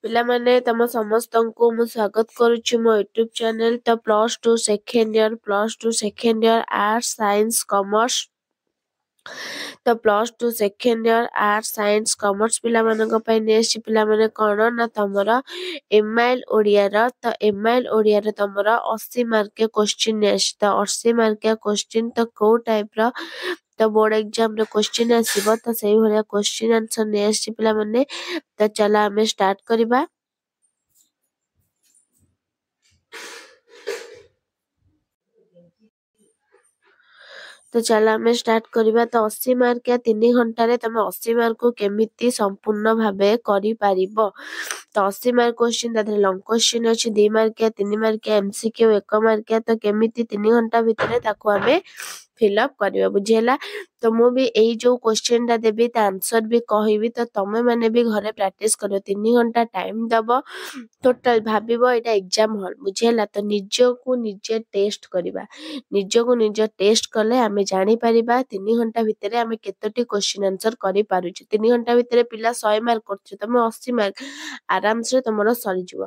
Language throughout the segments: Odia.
ପିଲାମାନେ ତମ ସମସ୍ତଙ୍କୁ ମୁଁ ସ୍ୱାଗତ କରୁଛି ମୋ ୟୁଟ୍ୟୁବ ଚ୍ୟାନେଲ। ତ +2 second year arts science commerce. ତ +2 second year arts science commerce ପିଲାମାନଙ୍କ ପାଇଁ ନେକ୍ସଟ ପିଲାମାନେ କଣ ନା ତମର ଏମଆଇଏଲ ଓଡ଼ିଆର। ତ ଏମଆଇଏଲ ଓଡ଼ିଆରେ ତମର 80 ମାର୍କିଆ କ୍ୱେଶ୍ଚିନ୍ ନେକ୍ସଟ। ତ 80 ମାର୍କିଆ କ୍ୱେଶ୍ଚିନ୍ ତ କୋଉ ଟାଇପର ତ ବୋର୍ଡ ଏକ୍ଜାମ ରେ କ୍ୱେଶ୍ଚିନ୍ ଆସିବ। ତ ସେଇଭଳିଆ କ୍ୱେଶ୍ଚିନ୍ ଆନ୍ସର ନେକ୍ସଟ ପିଲାମାନେ। ତ ଚାଲ ଆମେ ଷ୍ଟାର୍ଟ କରିବା। ତ ଚାଲ ଆମେ ଷ୍ଟାର୍ଟ କରିବା। ତ 80 ମାର୍କିଆ 3 ଘଣ୍ଟାରେ ତମେ 80 ମାର୍କକୁ କେମିତି ସମ୍ପୂର୍ଣ୍ଣ ଭାବେ କରିପାରିବ। ତ 80 ମାର୍କ କ୍ୱେଶ୍ଚିନ୍ ତା ଦେହରେ ଲଙ୍ଗ କ୍ୱେଶ୍ଚିନ୍ ଅଛି 2 ମାର୍କିଆ 3 ମାର୍କିଆ ଏମସିକ୍ୟୁ 1 ମାର୍କିଆ। ତ କେମିତି 3 ଘଣ୍ଟା ଭିତରେ ତାକୁ ଆମେ ଫିଲଅପ କରିବା ବୁଝିହେଲା। ତ ମୁଁ ବି ଏଇ ଯୋଉ କ୍ୱେଶ୍ଚିନ୍ ଟା ଦେବି ତା ଆନ୍ସର ବି କହିବି। ତ ତମେ ମାନେ ବି ଘରେ ପ୍ରାକ୍ଟିସ କରିବ। 3 ଘଣ୍ଟା ଟାଇମ ଦବ। ଟୋଟାଲ ଭାବିବ ଏଇଟା ଏକ୍ଜାମ ହଲ ବୁଝିହେଲା। ତ ନିଜକୁ ନିଜେ ଟେଷ୍ଟ କରିବା। ନିଜକୁ ନିଜ ଟେଷ୍ଟ କଲେ ଆମେ ଜାଣିପାରିବା 3 ଘଣ୍ଟା ଭିତରେ ଆମେ କେତୋଟି କ୍ୱେଶ୍ଚିନ୍ ଆନ୍ସର କରିପାରୁଛୁ। 3 ଘଣ୍ଟା ଭିତରେ ପିଲା 100 ମାର୍କ କରୁଛୁ ତମେ 80 ମାର୍କ ଆରାମସେ ତମର ସରିଯିବ।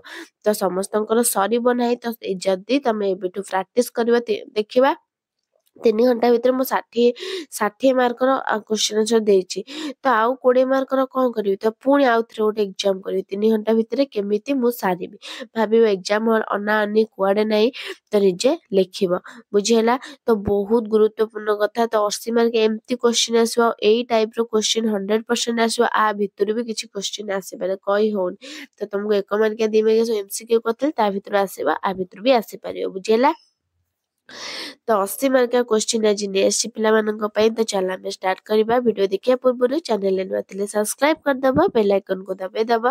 ତ ସମସ୍ତଙ୍କର ସରିବ ନାହିଁ। ତ ଯଦି ତମେ ଏବେଠୁ ପ୍ରାକ୍ଟିସ କରିବ ଦେଖିବା 3 ଘଣ୍ଟା ଭିତରେ ମୁଁ 60 ମାର୍କର କ୍ୱେଶ୍ଚିନ୍ ଆନ୍ସର ଦେଇଛି। ତ ଆଉ 20 ମାର୍କର କଣ କରିବି। ତ ପୁଣି ଆଉଥରେ ଗୋଟେ ଏକ୍ଜାମ କରିବି 3 ଘଣ୍ଟା ଭିତରେ କେମିତି ମୁଁ ସାରିବି। ଭାବିବ ଏକ୍ଜାମ ଅନାଅନି କୁଆଡେ ନାହିଁ। ତ ନିଜେ ଲେଖିବ ବୁଝିହେଲା। ତ ବହୁତ ଗୁରୁତ୍ୱପୂର୍ଣ୍ଣ କଥା। ତ 80 ମାର୍କ ଏମିତି କ୍ୱେଶ୍ଚିନ୍ ଆସିବ ଏଇ ଟାଇପର କ୍ୱେଶ୍ଚିନ୍ 100% ଆସିବ। ଆ ଭିତରୁ ବି କିଛି କ୍ୱେଶ୍ଚିନ୍ ଆସିପାରେ କହି ହଉନି। ତ ତମକୁ 1 ମାର୍କିଆ 2 ମାର୍କିଆ ଏମସିକ୍ୟୁ କରିଥିଲେ ତା ଭିତରୁ ଆସିବ ଆ ଭିତରୁ ବି ଆସିପାରିବ ବୁଝିହେଲା। ତ 80 ମାର୍କିଆ କ୍ୱେଶ୍ଚିନ୍ ଆଜି ନେକ୍ସଟ ପିଲାମାନଙ୍କ ପାଇଁ। ତ ଚାଲ ଆମେ ଷ୍ଟାର୍ଟ କରିବା। ଭିଡିଓ ଦେଖିବା ପୂର୍ବରୁ ଚ୍ୟାନେଲରେ ନୂଆ ଥିଲେ ସବସ୍କ୍ରାଇବ କରିଦବ ବେଲ ଆଇକନକୁ ଦବେଇଦବ।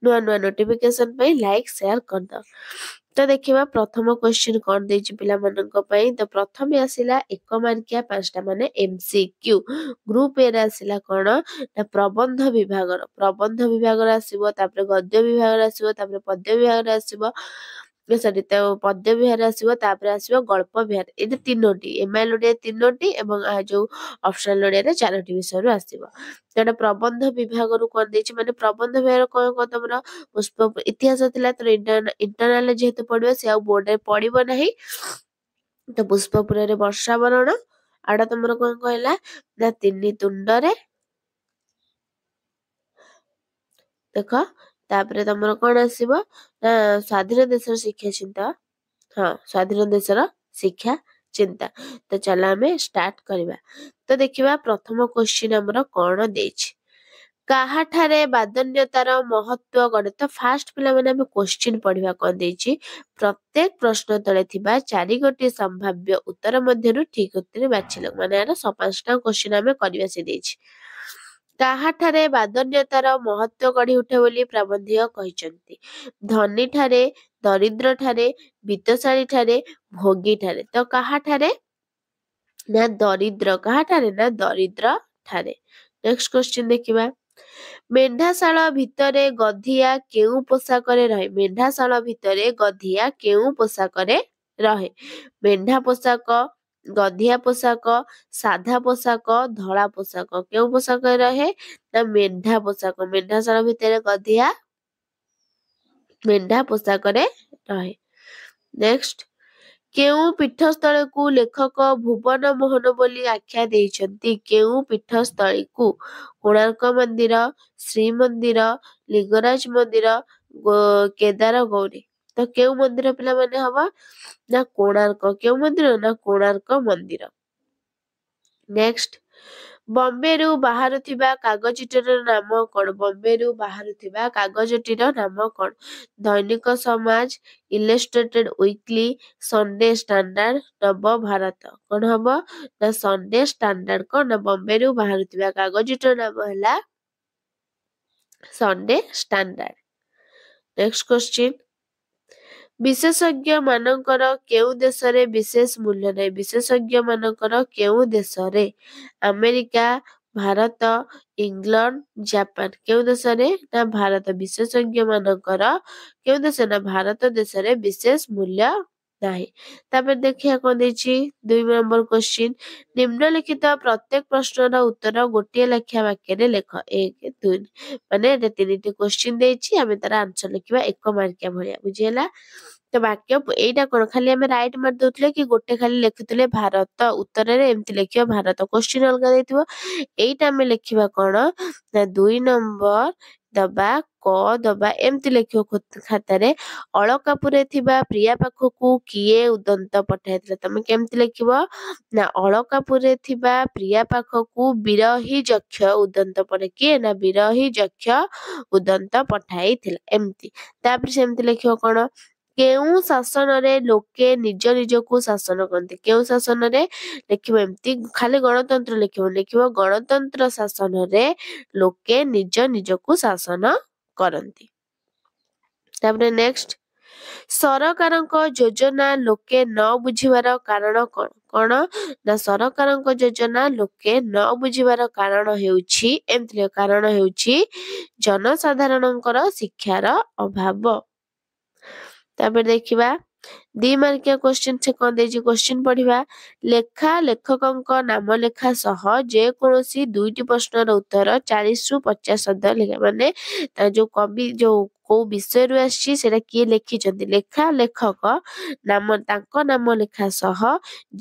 ନୂଆ ନୂଆ ନୋଟିଫିକେସନ ପାଇଁ ଲାଇକ ସେୟାର କରିଦବ। ତ ଦେଖିବା ପ୍ରଥମ କ୍ୱେଶ୍ଚିନ୍ କଣ ଦେଇଛି ପିଲାମାନଙ୍କ ପାଇଁ। ତ ପ୍ରଥମେ ଆସିଲା 1 ମାର୍କିଆ 5ଟା ମାନେ ଏମସିକ୍ୟୁ। ଗ୍ରୁପ ଏ ରେ ଆସିଲା କଣ ନା ପ୍ରବନ୍ଧ ବିଭାଗର ଆସିବ। ତାପରେ ଗଦ୍ୟ ବିଭାଗରେ ଆସିବ। ତାପରେ ପଦ୍ୟ ବିଭାଗରେ ଆସିବ। ସରି ତ ପଦ୍ୟ ବିଭାଗରେ ଆସିବ। ତାପରେ ଆସିବ ଗଳ୍ପ ବିଭାଗ। ଏଇଟା 3ଟି ଏମଆଇଏଲ ଓଡ଼ିଆ 3ଟି ଏବଂ ଯୋଉ ଅପସନାଲ ଓଡ଼ିଆରେ 4ଟି ବିଷୟରୁ ଆସିବ। ତ ଏଟା ପ୍ରବନ୍ଧ ବିଭାଗରୁ କଣ ଦେଇଛି ମାନେ ପ୍ରବନ୍ଧ ବିଭାଗର କଣ ତମର ପୁଷ୍ପ ଇତିହାସ ଥିଲା। ତ ଇଣ୍ଟରନାଲରେ ଯେହେତୁ ପଡିବ ସେ ଆଉ ବୋର୍ଡରେ ପଡିବ ନାହିଁ। ତ ପୁଷ୍ପପୁରରେ ବର୍ଷା ବରଣ ଆଉଟା ତମର କଣ କହିଲା ନା 3 ତୁଣ୍ଡରେ ଦେଖ। ତାପରେ ତମର କଣ ଆସିବ ନା ସ୍ୱାଧୀନ ଦେଶର ଶିକ୍ଷା ଚିନ୍ତା। ହଁ ସ୍ୱାଧୀନ ଦେଶର ଶିକ୍ଷା ଚିନ୍ତା। ତ ଚାଲ ଆମେ ଷ୍ଟାର୍ଟ କରିବା। ତ ଦେଖିବା ପ୍ରଥମ କ୍ୱେଶ୍ଚିନ୍ ଆମର କଣ ଦେଇଛି। କାହାଠାରେ ବାଦନ୍ୟତାର ମହତ୍ଵ ଗଣେ। ତ ଫାଷ୍ଟ ପିଲାମାନେ ଆମେ କ୍ୱେଶ୍ଚିନ୍ ପଢିବା କଣ ଦେଇଛି। ପ୍ରତ୍ୟେକ ପ୍ରଶ୍ନ ତଳେ ଥିବା 4ଗୋଟି ସମ୍ଭାବ୍ୟ ଉତ୍ତର ମଧ୍ୟରୁ ଠିକ ଉତ୍ତର ବାଛିଲ। ମାନେ ଏହାର 5ଟା କ୍ୱେଶ୍ଚିନ୍ ଆମେ କରିବା ସେ ଦେଇଛି। କାହାଠାରେ ବାଦନ୍ୟତାର ମହତ୍ଵ ଗଢି ଉଠେ ବୋଲି ପ୍ରବନ୍ଧୀୟ କହିଛନ୍ତି। ଧନୀ ଠାରେ ଦରିଦ୍ର ଠାରେ ବିତ୍ତଶାଳୀ ଠାରେ ଭୋଗୀ ଠାରେ। ତ କାହାଠାରେ ନା ଦରିଦ୍ର କାହାଠାରେ ନା ଦରିଦ୍ର ଠାରେ। ନେକ୍ସଟ କ୍ୱେଶ୍ଚିନ୍ ଦେଖିବା। ମେଣ୍ଢାଶାଳ ଭିତରେ ଗଧିଆ କେଉଁ ପୋଷାକରେ ରହେ। ମେଣ୍ଢାଶାଳ ଭିତରେ ଗଧିଆ କେଉଁ ପୋଷାକରେ ରହେ। ମେଣ୍ଢା ପୋଷାକ ଗଧିଆ ପୋଷାକ ସାଧା ପୋଷାକ ଧଳା ପୋଷାକ। କେଉଁ ପୋଷାକରେ ରହେ ନା ମେଣ୍ଢା ପୋଷାକ। ମେଣ୍ଢାଶାଳ ଭିତରେ ଗଧିଆ ମେଣ୍ଢା ପୋଷାକରେ ରହେ। ନେକ୍ସଟ କେଉଁ ପୀଠସ୍ଥଳୀକୁ ଲେଖକ ଭୁବନ ମୋହନ ବୋଲି ଆଖ୍ୟା ଦେଇଛନ୍ତି। କେଉଁ ପୀଠସ୍ଥଳୀକୁ କୋଣାର୍କ ମନ୍ଦିର ଶ୍ରୀମନ୍ଦିର ଲିଙ୍ଗରାଜ ମନ୍ଦିର କେଦାର ଗୌରୀ। ତ କେଉଁ ମନ୍ଦିର ପିଲାମାନେ ହବ ନା କୋଣାର୍କ। କେଉଁ ମନ୍ଦିର ନା କୋଣାର୍କ ମନ୍ଦିର। ନେକ୍ସଟ ବମ୍ବେରୁ ବାହାରୁଥିବା କାଗଜଟିର ନାମ କଣ। ବମ୍ବେରୁ ବାହାରୁଥିବା କାଗଜଟିର ନାମ କଣ। ଦୈନିକ ସମାଜ ଇଲଷ୍ଟ୍ରେଟେଡ ୱିକଲି ସଣ୍ଡେ ଷ୍ଟାଣ୍ଡାର୍ଡ ନବଭାରତ। କଣ ହବ ନା ସଣ୍ଡେ ଷ୍ଟାଣ୍ଡାର୍ଡ। କଣ ନା ବମ୍ବେରୁ ବାହାରୁଥିବା କାଗଜଟିର ନାମ ହେଲା ସଣ୍ଡେ ଷ୍ଟାଣ୍ଡାର୍ଡ। ନେକ୍ସଟ କ୍ୱେଶ୍ଚିନ୍ ବିଶେଷଜ୍ଞ ମାନଙ୍କର କେଉଁ ଦେଶରେ ବିଶେଷ ମୂଲ୍ୟ ନାହିଁ। ବିଶେଷଜ୍ଞ ମାନଙ୍କର କେଉଁ ଦେଶରେ ଆମେରିକା ଭାରତ ଇଂଲଣ୍ଡ ଜାପାନ। କେଉଁ ଦେଶରେ ନା ଭାରତ। ବିଶେଷଜ୍ଞ ମାନଙ୍କର କେଉଁ ଦେଶ ନା ଭାରତ ଦେଶରେ ବିଶେଷ ମୂଲ୍ୟ ନାହିଁ। ତାପରେ ଦେଖିବା କଣ ଦେଇଛି 2 ନମ୍ବର କ୍ୱେଶ୍ଚିନ୍ ନିମ୍ନଲିଖିତ ପ୍ରତ୍ୟେକ ପ୍ରଶ୍ନର ଉତ୍ତର ଗୋଟିଏ ଲେଖା ବାକ୍ୟରେ ଲେଖ 1 2 ମାନେ ଏଟା 3ଟି କ୍ୱେଶ୍ଚିନ୍ ଦେଇଛି ଆମେ ତାର ଆନ୍ସର ଲେଖିବା 1 ମାର୍କିଆ ଭଳିଆ ବୁଝିହେଲା। ତ ବାକ୍ୟ ଏଇଟା କଣ ଖାଲି ଆମେ ରାଇଟ୍ ମାରି ଦଉଥିଲେ କି ଗୋଟେ ଖାଲି ଲେଖୁଥିଲେ ଭାରତ ଉତ୍ତରରେ ଏମିତି ଲେଖିବା ଭାରତ କ୍ୱେଶ୍ଚିନ୍ ଅଲଗା ଦେଇଥିବ। ଏଇଟା ଆମେ ଲେଖିବା କଣ ନା 2 ନମ୍ବର ଦବା କ ଦବା ଏମିତି ଲେଖିବ ଖାତାରେ ଅଳକାପୁରରେ ଥିବା ପ୍ରିୟା ପାଖକୁ କିଏ ଉଦନ୍ତ ପଠାଇଥିଲା ତମେ କେମିତି ଲେଖିବ ନା ଅଳକାପୁରରେ ଥିବା ପ୍ରିୟା ପାଖକୁ ବିରହୀ ଯକ୍ଷ ଉଦନ୍ତ ପଠେ କିଏ ନା ବିରହୀ ଯକ୍ଷ ଉଦନ୍ତ ପଠାଇଥିଲା ଏମିତି। ତାପରେ ସେମିତି ଲେଖିବ କଣ କେଉଁ ଶାସନରେ ଲୋକେ ନିଜ ନିଜକୁ ଶାସନ କରନ୍ତି କେଉଁ ଶାସନରେ ଲେଖିବ ଏମିତି ଖାଲି ଗଣତନ୍ତ୍ର ଲେଖିବ ଗଣତନ୍ତ୍ର ଶାସନରେ ଲୋକେ ନିଜ ନିଜକୁ ଶାସନ କରନ୍ତି। ତାପରେ ନେକ୍ସଟ ସରକାରଙ୍କ ଯୋଜନା ଲୋକେ ନ ବୁଝିବାର କାରଣ କଣ କଣ ନା ସରକାରଙ୍କ ଯୋଜନା ଲୋକେ ନ ବୁଝିବାର କାରଣ ହେଉଛି ଏମିତି କାରଣ ହେଉଛି ଜନସାଧାରଣଙ୍କର ଶିକ୍ଷାର ଅଭାବ। ତାପରେ ଦେଖିବା 2 ମାର୍କିଆ କ୍ୱେଶ୍ଚିନ୍ ସେ କଣ ଦେଇଛି କ୍ୱେଶ୍ଚିନ୍ ପଢିବା ଲେଖା ଲେଖକଙ୍କ ନାମ ଲେଖା ସହ ଯେକୌଣସି 2ଟି ପ୍ରଶ୍ନର ଉତ୍ତର 40ରୁ 50 ଶବ୍ଦ ଲେଖା ମାନେ ଯୋଉ କବି ଯୋଉ କୋଉ ବିଷୟରୁ ଆସିଛି ସେଟା କିଏ ଲେଖିଛନ୍ତି ଲେଖା ଲେଖକ ନାମ ତାଙ୍କ ନାମ ଲେଖା ସହ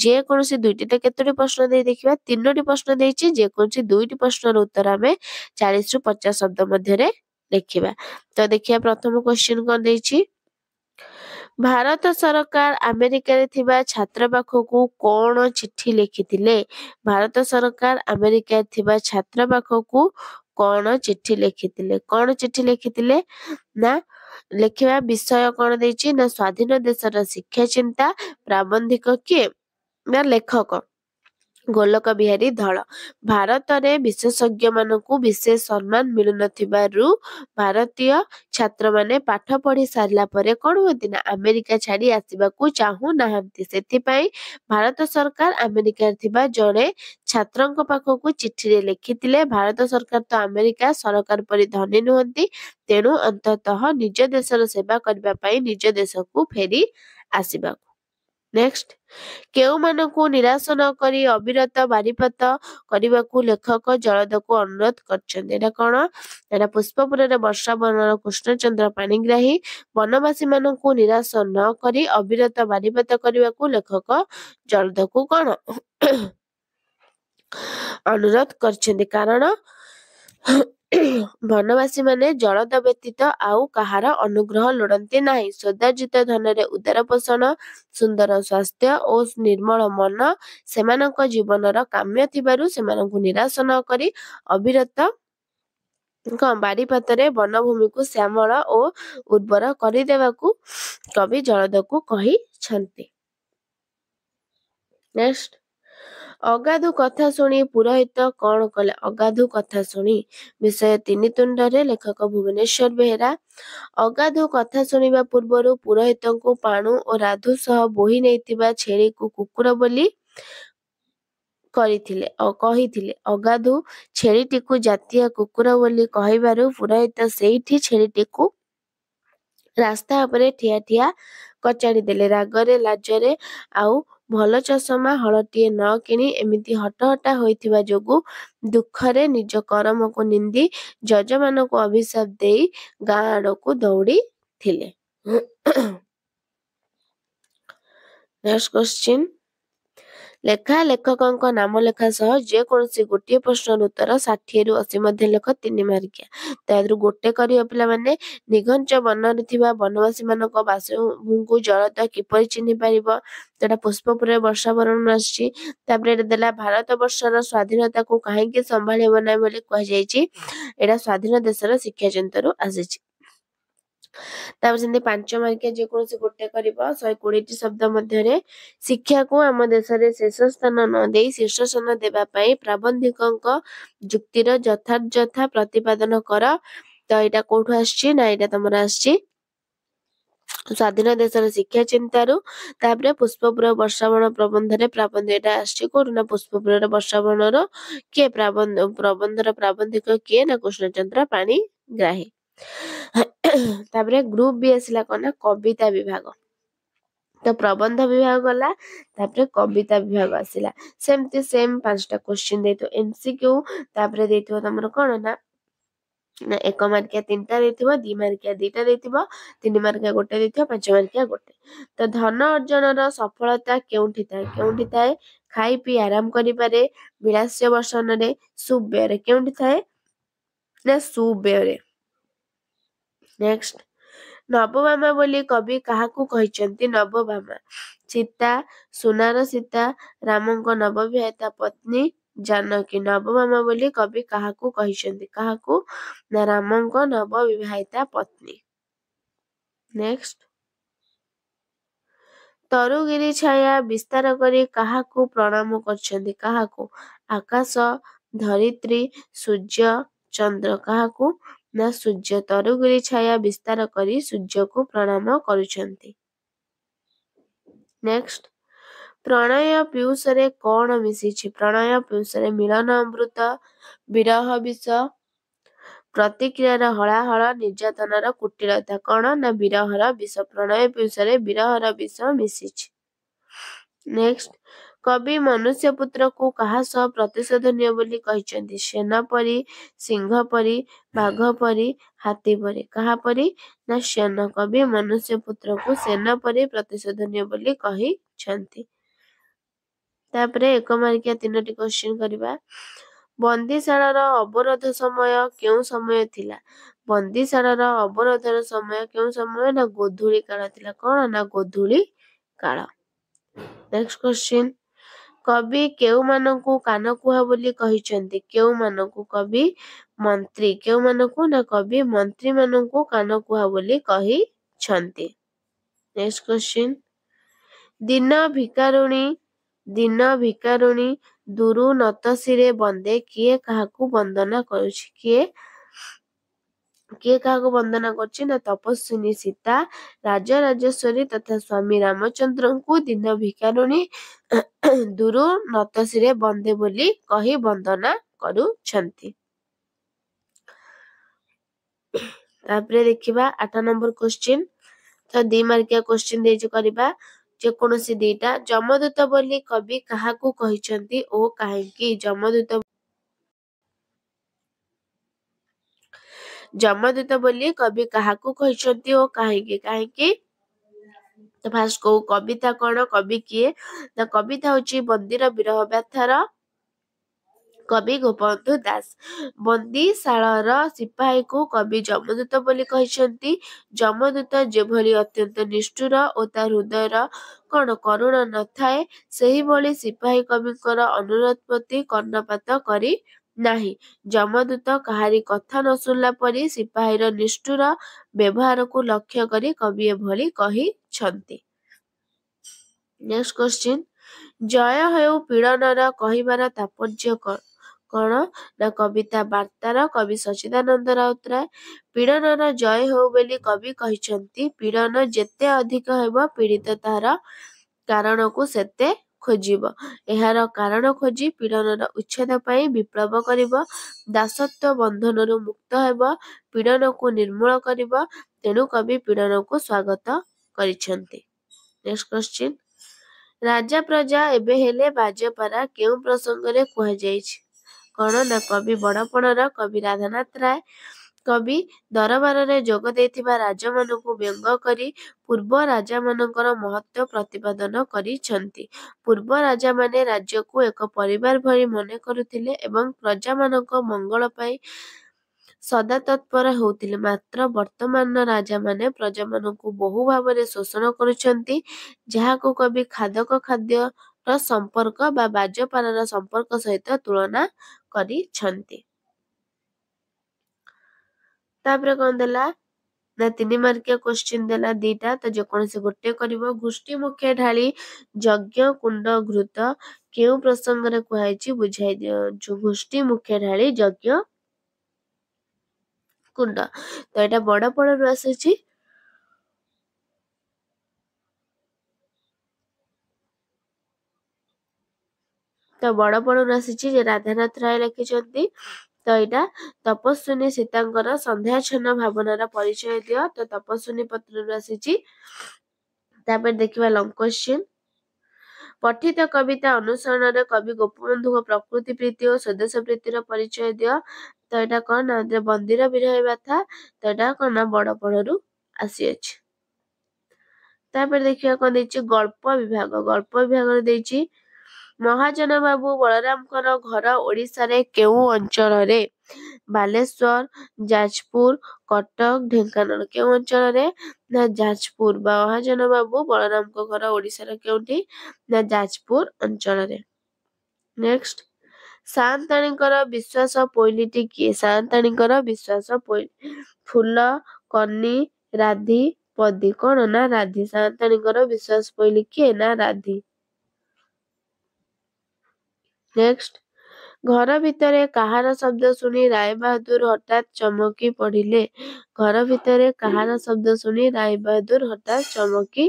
ଯେକୌଣସି 2ଟି ତ କେତୋଟି ପ୍ରଶ୍ନ ଦେଇ ଦେଖିବା 3ଟି ପ୍ରଶ୍ନ ଦେଇଛି ଯେକୌଣସି 2ଟି ପ୍ରଶ୍ନର ଉତ୍ତର ଆମେ 40ରୁ 50 ଶବ୍ଦ ମଧ୍ୟରେ ଲେଖିବା। ତ ଦେଖିବା ପ୍ରଥମ କ୍ୱେଶ୍ଚିନ୍ କଣ ଦେଇଛି ଭାରତ ସରକାର ଆମେରିକାରେ ଥିବା ଛାତ୍ର ପାଖକୁ କଣ ଚିଠି ଲେଖିଥିଲେ ଭାରତ ସରକାର ଆମେରିକାରେ ଥିବା ଛାତ୍ର ପାଖକୁ କଣ ଚିଠି ଲେଖିଥିଲେ ନା ଲେଖିବା ବିଷୟ କଣ ଦେଇଛି ନା ସ୍ୱାଧୀନ ଦେଶର ଶିକ୍ଷା ଚିନ୍ତା ପ୍ରାବନ୍ଧିକ କିଏ ନା ଲେଖକ ଗୋଲକ ବିହାରୀ ଧଳ ଭାରତରେ ବିଶେଷଜ୍ଞ ମାନଙ୍କୁ ବିଶେଷ ସମ୍ମାନ ମିଳୁନଥିବାରୁ ଭାରତୀୟ ଛାତ୍ରମାନେ ପାଠ ପଢି ସାରିଲା ପରେ କଣ ହୁଅନ୍ତି ନା ଆମେରିକା ଛାଡି ଆସିବାକୁ ଚାହୁଁନାହାନ୍ତି ସେଥିପାଇଁ ଭାରତ ସରକାର ଆମେରିକାରେ ଥିବା ଜଣେ ଛାତ୍ରଙ୍କ ପାଖକୁ ଚିଠିରେ ଲେଖିଥିଲେ ଭାରତ ସରକାର ତ ଆମେରିକା ସରକାର ପରି ଧନୀ ନୁହନ୍ତି ତେଣୁ ଅନ୍ତତଃ ନିଜ ଦେଶର ସେବା କରିବା ପାଇଁ ନିଜ ଦେଶକୁ ଫେରି ଆସିବାକୁ। ନେକ୍ସଟ କେଉଁମାନଙ୍କୁ ନିରାଶ ନ କରି ଅବିରତ ବାରିପଦ କରିବାକୁ ଲେଖକ ଜଳଦକୁ ଅନୁରୋଧ କରିଛନ୍ତି ଏଟା କଣ ଏଟା ପୁଷ୍ପପୁରରେ ବର୍ଷା ବନର କୃଷ୍ଣଚନ୍ଦ୍ର ପାଣିଗ୍ରାହୀ ବନବାସୀ ମାନଙ୍କୁ ନିରାଶ ନ କରି ଅବିରତ ବାରିପଦ କରିବାକୁ ଲେଖକ ଜଳଦକୁ କଣ ଅନୁରୋଧ କରିଛନ୍ତି କାରଣ ବନବାସୀ ମାନେ ଜଳଦ ବ୍ୟତୀତ ଆଉ କାହାର ଅନୁଗ୍ରହ ଲୋଡନ୍ତି ନାହିଁ ସୌଦାର୍ଜିତ ଧନରେ ଉଦାର ପୋଷଣ ସୁନ୍ଦର ସ୍ୱାସ୍ଥ୍ୟ ଓ ନିର୍ମଳ ମନ ସେମାନଙ୍କ ଜୀବନର କାମ୍ୟ ଥିବାରୁ ସେମାନଙ୍କୁ ନିରାଶ ନ କରି ଅବିରତ ବାରିପଦରେ ବନଭୂମିକୁ ଶ୍ୟାମଳ ଓ ଉର୍ବର କରିଦେବାକୁ କବି ଜଳଦକୁ କହିଛନ୍ତି। ନେକ୍ସଟ ଅଗାଧୁ କଥା ଶୁଣି ପୁରୋହିତ କଣ କଲେ ଅଗାଧୁ କଥା ଶୁଣି ବିଷୟ 3 ତୁଣ୍ଡରେ ଲେଖକ ଭୁବନେଶ୍ୱର ବେହେରା ଅଗାଧୁ କଥା ଶୁଣିବା ପୂର୍ବରୁ ପୁରୋହିତଙ୍କୁ ପାଣୁ ଓ ରାଧୁ ସହ ବୋହି ନେଇଥିବା ଛେଳିକୁ କୁକୁର ବୋଲି କହିଥିଲେ ଅଗାଧୁ ଛେଳିଟିକୁ ଜାତୀୟ କୁକୁର ବୋଲି କହିବାରୁ ପୁରୋହିତ ସେଇଠି ଛେଳିଟିକୁ ରାସ୍ତା ଉପରେ ଠିଆ ଠିଆ କଚାଡ଼ି ଦେଲେ ରାଗରେ ଲାଜରେ ଆଉ ଭଲ ଚଷମା ହଳଟିଏ ନ କିଣି ଏମିତି ହଟହଟା ହୋଇଥିବା ଯୋଗୁ ଦୁଃଖରେ ନିଜ କରମକୁ ନିନ୍ଦି ଯଜମାନଙ୍କୁ ଅଭିଶାପ ଦେଇ ଗାଁ ଆଡକୁ ଦୌଡ଼ିଥିଲେ। ନେକ୍ସଟ କ୍ୱେଶ୍ଚିନ୍ ଲେଖା ଲେଖକଙ୍କ ନାମ ଲେଖା ସହ ଯେକୌଣସି ଗୋଟିଏ ପ୍ରଶ୍ନର ଉତ୍ତର 60ରୁ 80 ମଧ୍ୟ ଲେଖ 3 ମାର୍କିଆ ତାଦେହରୁ ଗୋଟେ କରିବ ପିଲାମାନେ ନିଘଞ୍ଚ ବନରେ ଥିବା ବନବାସୀ ମାନଙ୍କ ବାସଭୂମିକୁ ଜଳଦ କିପରି ଚିହ୍ନି ପାରିବ ସେଟା ପୁଷ୍ପପୁରରେ ବର୍ଷା ବର୍ଣ୍ଣନା ଆସିଛି। ତାପରେ ଏଟା ଦେଲା ଭାରତ ବର୍ଷର ସ୍ୱାଧୀନତାକୁ କାହିଁକି ସମ୍ଭାଳି ହେବ ନାହିଁ ବୋଲି କୁହାଯାଇଛି ଏଟା ସ୍ୱାଧୀନ ଦେଶର ଶିକ୍ଷା ଚିନ୍ତାରୁ ଆସିଛି। ତାପରେ ସେମିତି 5 ମାର୍କିଆ ଯେକୌଣସି ଗୋଟେ କରିବ 120ଟି ଶବ୍ଦ ମଧ୍ୟରେ ଶିକ୍ଷାକୁ ଆମ ଦେଶରେ ଶେଷ ସ୍ଥାନ ନ ଦେଇ ଶୀର୍ଷ ସ୍ଥାନ ଦେବା ପାଇଁ ପ୍ରାବନ୍ଧିକଙ୍କ ଯୁକ୍ତିର ଯଥାଯଥା ପ୍ରତିପାଦନ କର ତ ଏଇଟା କୋଉଠୁ ଆସିଛି ନା ଏଇଟା ତମର ଆସିଛି ସ୍ୱାଧୀନ ଦେଶର ଶିକ୍ଷା ଚିନ୍ତାରୁ। ତାପରେ ପୁଷ୍ପପୁର ବର୍ଷାବଣ ପ୍ରବନ୍ଧରେ ପ୍ରାବନ୍ଧିକ ଏଟା ଆସିଛି କୋଉଠୁ ନା ପୁଷ୍ପପୁରର ବର୍ଷାବଣର କିଏ ପ୍ରବନ୍ଧର ପ୍ରାବନ୍ଧିକ କିଏ ନା କୃଷ୍ଣଚନ୍ଦ୍ର ପାଣିଗ୍ରାହୀ। ତାପରେ ଗ୍ରୁପ ବି ଆସିଲା କଣ ନା କବିତା ବିଭାଗ तो प्रबंध विभाग गला तापरे कविता विभाग आसिला सेमती सेम 5टा क्वेश्चन देतो एमसीक्यू तापरे देतो तमरो कोन ना 1 मार्किया 3टा देथिबो 2 मार्किया 2टा देथिबो 3 मार्किया 1 देथिबो 5 मार्किया 1 तो धन अर्जनर सफलता केउंठी थाए खाई पी आराम करि पारे विलास्य वर्षन सुव्यय केउंठी थाए ना सुव्यय। नेक्स्ट नवभामा बोली कवि काहाकू कहिचंती नवभामा सीता सुनार सीता रामंको नवविवाहिता पत्नी जानकी नवभामा बोली कवि काहाकू कहिचंती काहाकू ना रामंको नवविवाहिता पत्नी। नेक्स्ट तरुगिरी छाया विस्तार करी काहाकू प्रणाम करछंती काहाकू आकाश धरित्री सूर्य चंद्र काहाकू ना सूर्य तरुगिरी छाया विस्तार करी सूर्य को प्रणाम करुछंती। नेक्स्ट प्रणय पीयूषरे कौन मिसिछि प्रणय पीयूषरे मिलन अमृत विरह विष प्रतिक्रियार हलाहल निर्यातनार कुटिलता कौन ना विरहर विष प्रणय पीयूषरे विरहर विष मिसिछि। नेक्स्ट कवि मनुष्य पुत्र को कहा सह प्रतिशोध निय बोली कहिचंती सेना परी सिंह परी बाघ परी हाथी परी कहा परी ना सेना कवि मनुष्य पुत्र को सेना परी प्रतिशोध निय बोली कहिचंती। तापरे 1 मार्किया 3टी क्वेश्चन करबा बंदीशालार अवरोध समय केउ समय थिला बंदीशालार अवरोधर समय केउ समय ना गोधूली काल थिला कोन ना गोधूली काल। नेक्स्ट क्वेश्चन कवि केउ मानकू कान कुहा बोली कहिचंती केउ मानकू कवि मंत्री केउ मानकू ना कवि मंत्री मानकू कान कुहा बोली कहिचंती। नेक्स्ट क्वेश्चन दिन भिकारुणी दुरु नतसिरे बंदे किए काहाकू वंदना करुछि किए काहाकू वंदना करछि ना तपस्विनी सीता राजा राजेश्वरी तथा स्वामी रामचंद्र को दिन भिकारुणी दुरु नतसिरे बंदे बोली कही वंदना करुछंती। तापरे देखिबा 8 नंबर क्वेश्चन तो 2 मार्किया क्वेश्चन देज करबा जे कोनोसी दीटा जमदूत बोली कवि काहाकू कहिचंती ओ काहेकि जमदूत बोली कवि काहाकू कहिचंती ओ काहेकि काहेकि तो फास्ट को कविता कौन कवि किए ना कविता होची बंदीर विरह व्यथार कवि गोपबंधु दास बंदीशालार सिपाही को कवि जमदूत बोली कहिचंती जमदूत जेभली अत्यंत निष्ठुर ओ ता हृदयर कौन करुण नथाए सेही भली सिपाही कविकर अनुरोध प्रति कर्णपात करी नाही जमदूत काहारी कथा न सुनला परी सिपाहीर निष्ठुर व्यवहार को लक्ष्य करी कवि एभली कहिछंती। नेक्स्ट क्वेश्चन जय हेउ पीड़नर कहिबार तात्पर्य कौन ना कविता वार्तार कवि सच्चिदानंद राउतराय पीड़नर जय हेउ बोली कवि कहिचंती पीड़न जेते अधिक हेबो पीड़ित तार कारण को सेते खोजिब एहार कारण खोजी पीड़नर उच्छेद पाई विप्लव करिब दासत्व बंधनरु मुक्त हेबो पीड़न को निर्मूल करिब तेणु कवि पीड़न को स्वागत करिछंती। नेक्स्ट क्वेश्चन राजा प्रजा एबे हेले बाजपारा केउ प्रसंगरे कुहा जाइछि कौन ना कवि बड़पणर कवि राधानाथ राय कवि दरबार जोग देथिबा राजा मानकु व्यंग करी पूर्व राजा मानकर महत्व प्रतिपादन करिछंती पूर्व राजा माने राज्य को एक परिवार भरी मने करुथिले एवं प्रजा मानक मंगल पाई सदा तत्पर होउथिले मात्र वर्तमान राजा माने प्रजा मानकु बहु भावरे शोषण करुछंती जाहाको कवि खादक खाद्य संपर्क बा बाजपारार संपर्क सहित तुलना करिछंती। तापरे कौन देला ना 3 मार्किया क्वेश्चन देला दीटा तो जेकोनसे गोटे करिवो गोष्ठी मुख्य ढाली यज्ञ कुंड घृत केउ प्रसंगरे कुहाइछि बुझाइ दियो जो गोष्ठी मुख्य ढाली यज्ञ कुंड तो एटा बड़पणरु आसीछि तो बड़पणरु आसीछि जे राधानाथ राय लिखिछंती तो एटा तपस्विनी सीतांकर संध्याच्छन्न भावनार परिचय दियो तो तपस्विनी पत्ररु आसीछि तापर देखिबा लॉन्ग क्वेश्चन पठित कविता अनुसरण कवि गोपबंधु प्रकृति प्रीति और स्वदेश प्रीतिर परिचय दियो तो एटा कौन ना बंदीर विरह था तो एटा कौन ना बड़ पड़ू आसी अछि तापर देखिया कौन देछि गल्प विभाग देछि महाजन बाबू बलरामकर घर ओडिशा रे केउ अंचल रे बालेश्वर जाजपुर कटक ढेंकानाल केउ अंचल रे ना जाजपुर महाजन बाबू बलराम को घर ओडिशा रे केउठी ना जाजपुर अंचल रे नेक्स्ट सान्ताणीकर विश्वास पइलीटी किए सान्ताणीकर विश्वास पइली फूल कन्नी राधी पदी कौन ना राधी सान्ताणीकर विश्वास पइली किए ना राधी नेक्स्ट घर भितरे काहार शब्द शुणी राय बहादुर हठात चमकी पड़िले घर भितरे काहार शब्द शुणी राय बहादुर हठात चमकी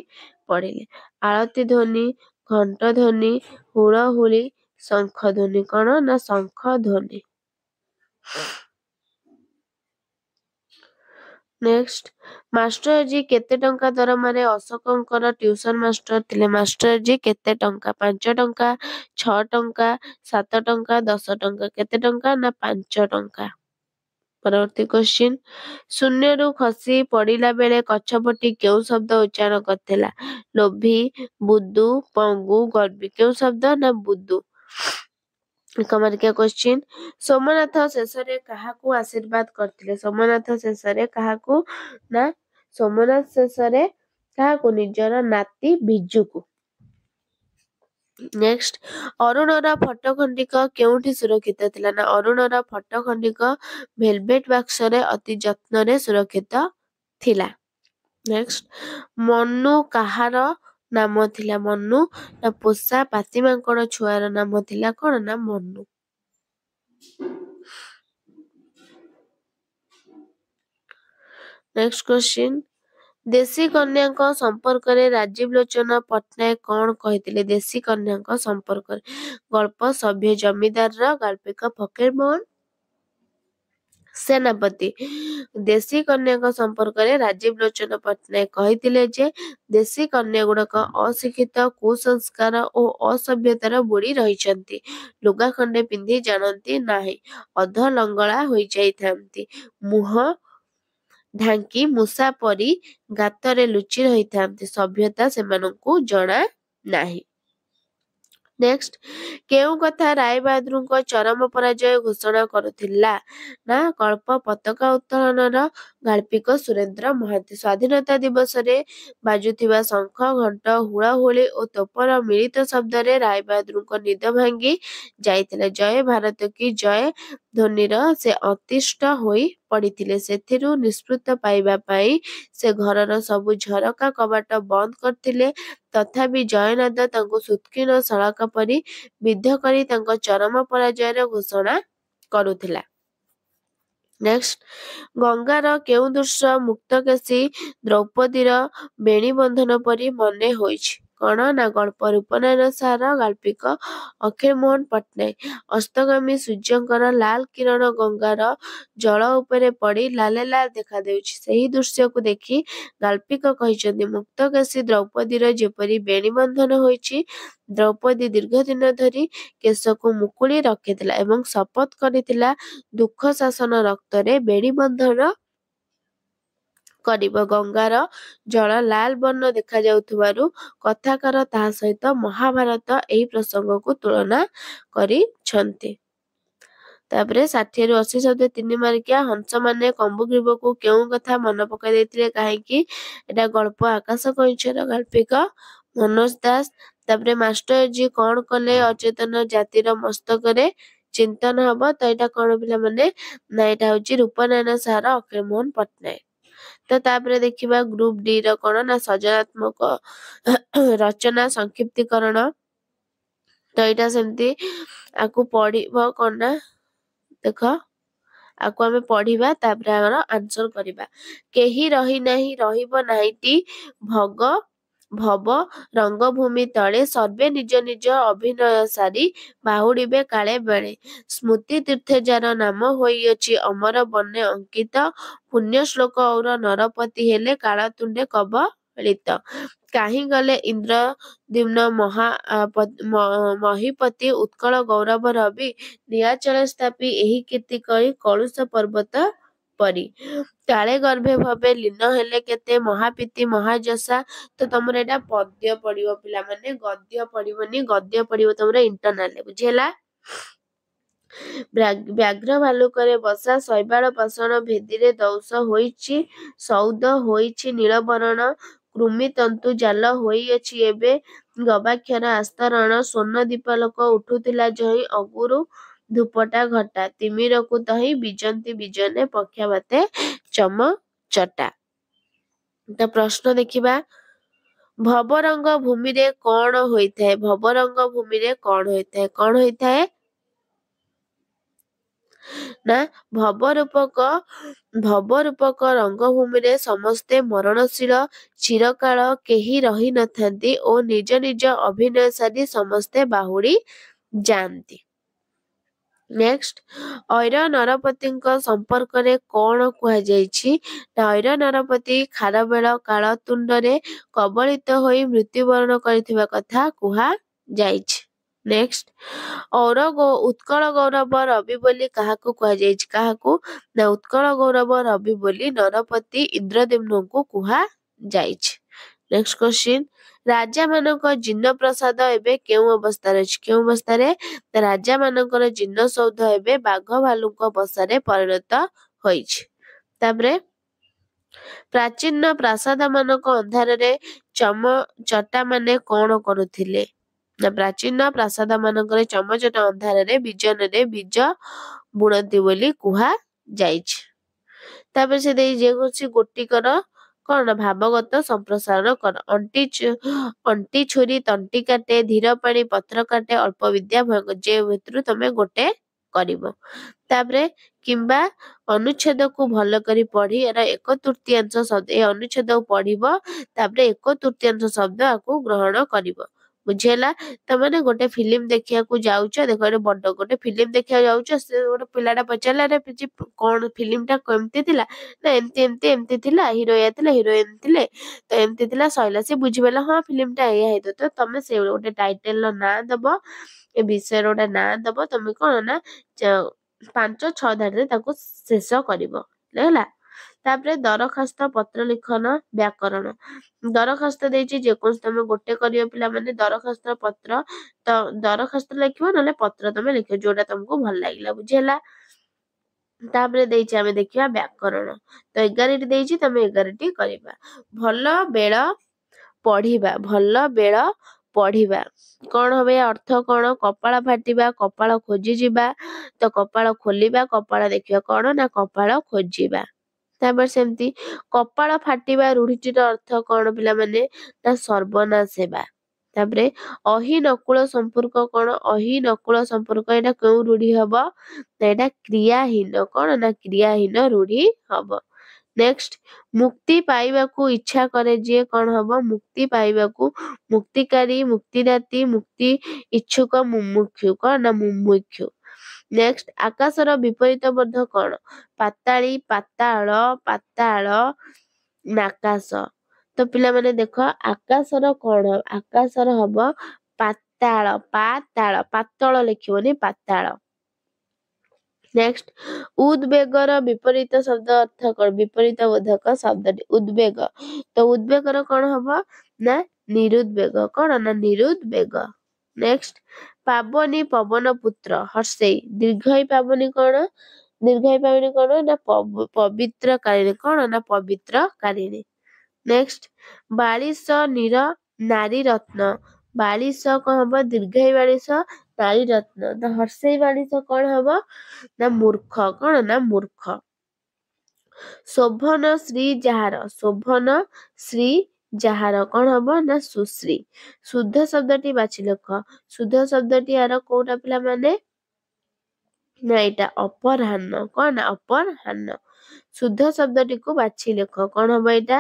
पड़िले आळती ध्वनि घंट ध्वनि हुड़हुड़ी शंख ध्वनि कौन ना शंख ध्वनि नेक्स्ट मास्टरजी केते टंका दरमारे अशोकंकर ट्यूशन मास्टर थिले मास्टरजी केते टंका 5 टंका 6 टंका 7 टंका 10 टंका केते टंका ना 5 टंका परवर्ती क्वेश्चन शून्यरू खसी पड़िला बेले कछपटी केउ शब्द उच्चारण करथिला लोभी बुद्धू पंगु गर्वी केउ शब्द ना बुद्धू कमारिका क्वेश्चन सोमनाथ शेषरे काहाकू आशीर्वाद करथिले सोमनाथ शेषरे काहाकू ना सोमनाथ शेषरे काहाकू निजर नाती बिजुकू नेक्स्ट अरुणर फटखंडिक केउठी सुरक्षित थिला ना अरुणर फटखंडिक भेलवेट बाक्सरे अति जत्न सुरक्षित थिला नेक्स्ट मनु काहार नाम थिला मनु ना पोषा पाती मांकड़ छुआर नाम थिला कौन ना मनु नेक्स्ट क्वेश्चन देशी कन्या संपर्क रे राजीव लोचन पट्टनायक कौन कहिथिले देशी कन्या संपर्क गल्प सभ्य जमीदार गाल्पिक फकीर मोहन सेनापति देशी कन्या संपर्क रे राजीव लोचन पट्टनायक कहिथिले जे देशी कन्या गुड़क अशिक्षित कुसंस्कार और असभ्यतार बुड़ी रहिछंती लुगा खंडे पिंधि जानती नाही अध लंगड़ा होई जाइथांती मुह ढांकी मूषा परी गाତରେ ଲୁଚି ରହିଥାନ୍ତି ସଭ୍ୟତା ସେମାନଙ୍କୁ ଜଣା ନାହିଁ नेक्स्ट केउ कथा राय बहादुरଙ୍କ चरम पराजय घोषणा करुथिला ना कल्प पताका उत्तोलनर गाल्पिक सुरेंद्र महांती स्वाधीनता दिवस रे बाजुथिबा शंख घंट हुड़हुड़ी और तोपर मिलित शब्द रे राय बहादुरଙ୍କ निद भांगी जाइथिला जय भारत की जय ध्वनिर से अतिष्ठ होई पड़िथिले सेथिरु निष्पृत पाइबा पाई से घरर सबु झरका कबाट बंद करथिले तथापि जयनाद तांको सुत्कीर्ण सड़क परी विद्ध करी तांको चरम पराजयर घोषणा करुथिला नेक्स्ट गंगार केउ दृश्य मुक्तकेशी द्रौपदीर बेणी बंधन परी मने होइछि कौन ना गल्प रूपनारायण सार गाल्पिक अखिल मोहन पट्टनायक अस्तगामी सूर्यंकर लाल किरण गंगार जल उपरे पड़ी लाले लाल देखा देउछि सेही दृश्य को देखि गाल्पिक कहिछन्ति मुक्तकेशी द्रौपदीर जेपरी बेणी बंधन होइछि द्रौपदी दीर्घ दिन धरी केशको मुकुली रखिथिला एवं शपथ करिथिला दुख शासन रक्तरे बेणी बंधन करिब गंगार जल लाल बर्ण देखा जाउथुबारु कथाकार ताहा सहित महाभारत एही प्रसंग को तुलना करिछन्ति तापरे 60 रु 80 शब्द 3 मार्किया हंस माने कंबुग्रीब को केउ कथा मन पकाई देथिले काहेकि एटा गल्प आकाश कइछर गाल्पिक मनोज दास तापरे मास्टर जी कौन कले अचेतन जातिर मस्तक रे चिंतन हब तो एटा कौन पिला माने ना एटा होची रूपनारायण सार अखिल मोहन पट्टनायक तो तापरे देखिबा ग्रुप डी रो कौन ना सृजनात्मक रचना संक्षिप्तीकरण तो एटा सेमती आकु पढ़िबो कौन ना देख आकु आमे पढ़िबा तापरे आगर आंसर करिबा केही रही नाही रहिबो नाहीटी भग भव रंगभूमि तले सर्वे निज निज अभिनय सारी बाहुड़िबे काले बेले स्मृति तीर्थ जार नाम होइअछि अमर बन्ने अंकित पुण्य श्लोक और नरपति हेले कालतुंडे कब ଅବହେଳିତ। କାହିଁ ଗଲେ ଇନ୍ଦ୍ରଦ୍ୟୁମ୍ନ ମହୀପତି ଉତ୍କଳ ଗୌରବ ରବି ନିଆଚଳ ସ୍ଥାପି ଏହି କୀର୍ତ୍ତି କରି କଳୁଷ ପର୍ବତ ପରି। କାଳେ ଗର୍ଭେ ଭବେ ଲୀନ ହେଲେ କେତେ ମହାପୀତି ମହାଯଶା। ତ ତମର ଏଇଟା ପଦ୍ୟ ପଡିବ ପିଲାମାନେ, ଗଦ୍ୟ ପଡିବନି। ଗଦ୍ୟ ପଡିବ ତମର ଇଣ୍ଟରନାଲରେ, ବୁଝିହେଲା। ବ୍ୟାଘ୍ର ଭାଲୁକରେ ବସା ଶୈବାଳ ପାଷାଣ ଭେଦିରେ ଦଂଶ ହୋଇଛି ସୌଦ ହୋଇଛି ନୀଳବରଣ କୃମି ତନ୍ତୁ ଜାଲ ହୋଇଅଛି ଏବେ ଗବାକ୍ଷର ଆସ୍ତରଣ ସ୍ୱର୍ଣ୍ଣ ଦୀପାଲୋକ ଉଠୁଥିଲା ଜହିଁ ଅଗୁରୁ ଧୂପଟା ଘଟା ତିମିରକୁ ତହିଁ ବିଜନ୍ତି ବିଜନେ ପକ୍ଷାବାତେ ଚମ ଚଟା। ତ ପ୍ରଶ୍ନ ଦେଖିବା, ଭବରଙ୍ଗ ଭୂମିରେ କଣ ହୋଇଥାଏ? ଭବରଙ୍ଗ ଭୂମିରେ କଣ ହୋଇଥାଏ? କଣ ହୋଇଥାଏ ନା ଭବରୂପକ ରଙ୍ଗଭୂମିରେ ସମସ୍ତେ ମରଣଶୀଳ ଚିରକାଳ କେହି ରହି ନଥାନ୍ତି ଓ ନିଜ ନିଜ ଅଭିନୟ ସାରି ସମସ୍ତେ ବାହୁଡ଼ି ଯାଆନ୍ତି। ନେକ୍ସଟ, ଐର ନରପତିଙ୍କ ସମ୍ପର୍କରେ କଣ କୁହାଯାଇଛି? ନା ଐର ନରପତି ଖାରବେଳ କାଳ ତୁଣ୍ଡରେ କବଳିତ ହୋଇ ମୃତ୍ୟୁବରଣ କରିଥିବା କଥା କୁହାଯାଇଛି। ନେକ୍ସଟ, ଉତ୍କଳ ଗୌରବ ରବି ବୋଲି କାହାକୁ କୁହାଯାଇଛି? କାହାକୁ? ନା ଉତ୍କଳ ଗୌରବ ରବି ବୋଲି ନରପତି ଇନ୍ଦ୍ରଦ୍ୟୁମ୍ନଙ୍କୁ କୁହାଯାଇଛି। ନେକ୍ସଟ କ୍ୱେଶ୍ଚିନ୍, ରାଜା ମାନଙ୍କ ଜିନ ପ୍ରସାଦ ଏବେ କେଉଁ ଅବସ୍ଥାରେ ଅଛି? କେଉଁ ଅବସ୍ଥାରେ? ରାଜା ମାନଙ୍କର ଜିନ ସୌଧ ଏବେ ବାଘ ଭାଲୁଙ୍କ ବସାରେ ପରିଣତ ହୋଇଛି। ତାପରେ ପ୍ରାଚୀନ ପ୍ରାସାଦ ମାନଙ୍କ ଅନ୍ଧାରରେ ଚମଚଟା ମାନେ କଣ କରୁଥିଲେ? ନା ପ୍ରାଚୀନ ପ୍ରାସାଦ ମାନଙ୍କରେ ଚମଚଟା ଅନ୍ଧାରରେ ବିଜନରେ ବୀଜ ବୁଣନ୍ତି ବୋଲି କୁହାଯାଇଛି। ତାପରେ ସେ ଦେଇ ଯେକୌଣସି ଗୋଟିକର କଣ ଭାବଗତ ସମ୍ପ୍ରସାରଣ କର। ଅଣ୍ଟି ଛୁରୀ ତଣ୍ଟି କାଟେ ଧୀର ପାଣି ପତ୍ର କାଟେ ଅଳ୍ପ ବିଦ୍ୟା ଭୟଙ୍କର, ଯେ ଭିତରୁ ତମେ ଗୋଟେ କରିବ। ତାପରେ କିମ୍ବା ଅନୁଚ୍ଛେଦକୁ ଭଲ କରି ପଢି ଏର 1/3 ଶବ୍ଦ ଏ ଅନୁଚ୍ଛେଦକୁ ପଢିବ, ତାପରେ 1/3 ଶବ୍ଦ ଆକୁ ଗ୍ରହଣ କରିବ, ବୁଝିହେଲା। ତମାନେ ଗୋଟେ ଫିଲ୍ମ ଦେଖିବାକୁ ଯାଉଛ, ଦେଖ ଗୋଟେ ଫିଲ୍ମ ଦେଖିବାକୁ ଯାଉଛ, ସେ ଗୋଟେ ପିଲାଟା ପଚାରିଲା ଆରେ କଣ ଫିଲ୍ମଟା କେମିତି ଥିଲା? ନା ଏମିତି ଏମିତି ଏମିତି ଥିଲା, ହିରୋ ଏଇଆ ଥିଲା ହିରୋଇନ ଥିଲେ, ତ ଏମିତି ଥିଲା ସଇଲା। ସେ ବୁଝିପାରିଲା ହଁ ଫିଲ୍ମଟା ଏଇଆ ହେଇଥିବ। ତ ତମେ ସେ ଗୋଟେ ଟାଇଟେଲର ନାଁ ଦବ, ଏ ବିଷୟର ଗୋଟେ ନାଁ ଦବ। ତମେ କଣ ନା 5-6 ଧାଡ଼ିରେ ତାକୁ ଶେଷ କରିବ, ହେଲା। ତାପରେ ଦରଖାସ୍ତ ପତ୍ର ଲିଖନ ବ୍ୟାକରଣ। ଦରଖାସ୍ତ ଦେଇଛି ଯେକୌଣସି ତମେ ଗୋଟେ କରିବ ପିଲାମାନେ ଦରଖାସ୍ତ ପତ୍ର, ତ ଦରଖାସ୍ତ ଲେଖିବ ନହେଲେ ପତ୍ର ତମେ ଲେଖିବ, ଯୋଉଟା ତମକୁ ଭଲ ଲାଗିଲା, ବୁଝିହେଲା। ତାପରେ ଦେଇଛି ଆମେ ଦେଖିବା ବ୍ୟାକରଣ। ତ 11ଟି ଦେଇଛି, ତମେ 11ଟି କରିବା। ଭଲ ବେଳ ପଢିବା, ଭଲ ବେଳ ପଢିବା କଣ হবে? ଅର୍ଥ କଣ? କପାଳ ଫାଟିବା, କପାଳ ଖୋଜିଯିବା, ତ କପାଳ ଖୋଲିବା, କପାଳ ଦେଖିବା, କଣ ନା କପାଳ ଖୋଜିବା। ତାପରେ ସେମିତି କପାଳ ଫାଟିବା ରୂଢିଟିର ଅର୍ଥ କଣ ପିଲାମାନେ? ନା ସର୍ବନାଶ ହେବା। ତାପରେ ଅହି ନକୁଳ ସମ୍ପର୍କ କଣ? ଅହି ନକୁଳ ସମ୍ପର୍କ ଏଇଟା କେଉଁ ରୂଢି ହବ? ଏଇଟା କ୍ରିୟାହୀନ, କଣ ନା କ୍ରିୟାହୀନ ରୂଢି ହବ। ନେକ୍ସଟ, ମୁକ୍ତି ପାଇବାକୁ ଇଚ୍ଛା କରେ ଯିଏ, କଣ ହବ? ମୁକ୍ତି ପାଇବାକୁ, ମୁକ୍ତିକାରୀ, ମୁକ୍ତିଦାତି, ମୁକ୍ତି ଇଚ୍ଛୁକ, ମୁମୁକ୍ଷୁ, କଣ ନା ମୁମୁକ୍ଷୁ। ନେକ୍ସଟ, ଆକାଶର ବିପରୀତ ବୋଧ କଣ? ପାତାଳୀ, ପାତାଳ, ପାତାଳ, ନାକାଶ। ତ ପିଲାମାନେ ଦେଖ ଆକାଶର କଣ? ଆକାଶର ହବ ପାତାଳ, ପାତାଳ, ପାତଳ ଲେଖିବନି, ପାତାଳ। ନେକ୍ସଟ, ଉଦବେଗର ବିପରୀତ ଶବ୍ଦ ଅର୍ଥ କଣ? ବିପରୀତ ବୋଧକ ଶବ୍ଦଟି ଉଦବେଗ। ତ ଉଦବେଗର କଣ ହବ? ନା ନିରୁଦବେଗ, କଣ ନା ନିରୁଦବେଗ। ନେକ୍ସଟ, ପାବନୀ ପବନ ପୁତ୍ର ହର୍ଷେଇ ଦୀର୍ଘଇ ପାବନୀ କଣ? ଦୀର୍ଘଇ ପାବନୀ କଣ ନା ପବିତ୍ରକାରିଣୀ, କଣ ନା ପବିତ୍ରକାରିଣୀ। ନେକ୍ସଟ, ବାଳିଶ ନୀର ନାରୀ ରତ୍ନ। ବାଳିଶ କଣ ହବ? ଦୀର୍ଘଇ ବାଳିଶ ନାରୀ ରତ୍ନ। ତ ହର୍ଷେଇ ବାଳିଶ କଣ ହବ? ନା ମୂର୍ଖ, କଣ ନା ମୂର୍ଖ। ଶୋଭନ ଶ୍ରୀ ଯାହାର, ଶୋଭନ ଶ୍ରୀ ଯାହାର କଣ ହବ? ନା ସୁଶ୍ରୀ। ଶୁଦ୍ଧ ଶବ୍ଦଟି ବାଛି ଲେଖ। ଶୁଦ୍ଧ ଶବ୍ଦଟି ଆର କୋଉଟା ପିଲାମାନେ? ନା ଏଇଟା ଅପରାହ୍ନ, କଣ ନା ଅପରାହ୍ନ। ଶୁଦ୍ଧ ଶବ୍ଦଟିକୁ ବାଛି ଲେଖ, କଣ ହବ ଏଇଟା?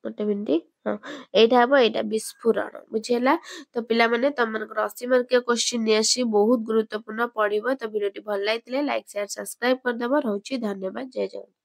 ଗୋଟେ ମିନିଟ, ହଁ ଏଇଟା ହବ ଏଇଟା ବିସ୍ଫୋରଣ, ବୁଝିହେଲା। ତ ପିଲାମାନେ ତମମାନଙ୍କର 80 ମାର୍କିଆ କ୍ୱେଶ୍ଚିନ୍ ନେଇ ଆସିଛି, ବହୁତ ଗୁରୁତ୍ୱପୂର୍ଣ୍ଣ ପଢିବ। ତ ଭିଡିଓଟି ଭଲ ଲାଗିଥିଲେ ଲାଇକ୍ ସେୟାର ସବସ୍କ୍ରାଇବ କରିଦବ। ରହୁଛି, ଧନ୍ୟବାଦ, ଜୟ ଜଗନ୍ନାଥ।